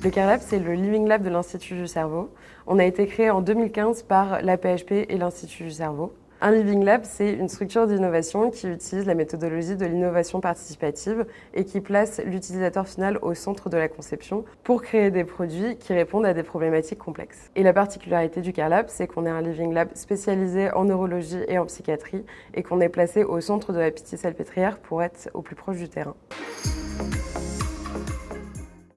Le CareLab, c'est le Living Lab de l'Institut du cerveau. On a été créé en 2015 par l'AP-HP et l'Institut du cerveau. Un Living Lab, c'est une structure d'innovation qui utilise la méthodologie de l'innovation participative et qui place l'utilisateur final au centre de la conception pour créer des produits qui répondent à des problématiques complexes. Et la particularité du CareLab, c'est qu'on est un Living Lab spécialisé en neurologie et en psychiatrie et qu'on est placé au centre de la Pitié-Salpêtrière pour être au plus proche du terrain.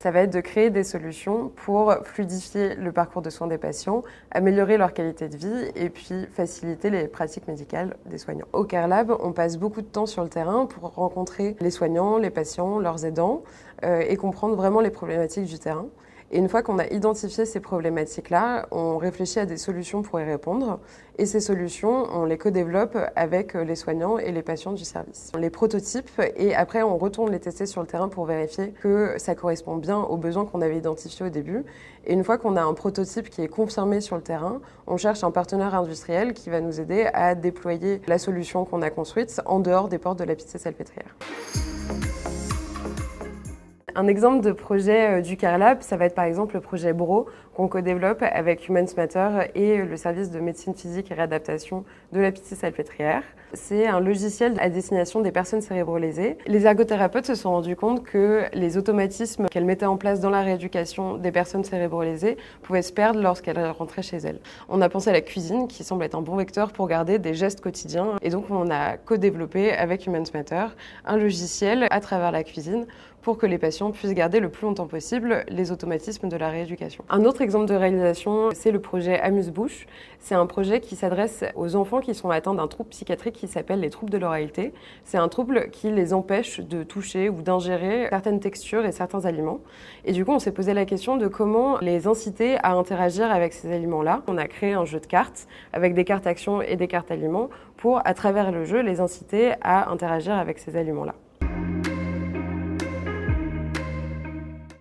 Ça va être de créer des solutions pour fluidifier le parcours de soins des patients, améliorer leur qualité de vie et puis faciliter les pratiques médicales des soignants. Au CareLab, on passe beaucoup de temps sur le terrain pour rencontrer les soignants, les patients, leurs aidants et comprendre vraiment les problématiques du terrain. Et une fois qu'on a identifié ces problématiques-là, on réfléchit à des solutions pour y répondre. Et ces solutions, on les co-développe avec les soignants et les patients du service. On les prototype et après, on retourne les tester sur le terrain pour vérifier que ça correspond bien aux besoins qu'on avait identifiés au début. Et une fois qu'on a un prototype qui est confirmé sur le terrain, on cherche un partenaire industriel qui va nous aider à déployer la solution qu'on a construite en dehors des portes de la Pitié-Salpêtrière. Un exemple de projet du CareLab, ça va être par exemple le projet BRO qu'on co-développe avec Humans Matter et le service de médecine physique et réadaptation de la Pitié-Salpêtrière. C'est un logiciel à destination des personnes cérébro-lésées. Les ergothérapeutes se sont rendus compte que les automatismes qu'elles mettaient en place dans la rééducation des personnes cérébro-lésées pouvaient se perdre lorsqu'elles rentraient chez elles. On a pensé à la cuisine qui semble être un bon vecteur pour garder des gestes quotidiens et donc on a co-développé avec Humans Matter un logiciel à travers la cuisine pour que les patients puissent garder le plus longtemps possible les automatismes de la rééducation. Un autre exemple de réalisation, c'est le projet Amuse-Bouche. C'est un projet qui s'adresse aux enfants qui sont atteints d'un trouble psychiatrique qui s'appelle les troubles de l'oralité. C'est un trouble qui les empêche de toucher ou d'ingérer certaines textures et certains aliments. Et du coup, on s'est posé la question de comment les inciter à interagir avec ces aliments-là. On a créé un jeu de cartes avec des cartes actions et des cartes aliments pour, à travers le jeu, les inciter à interagir avec ces aliments-là.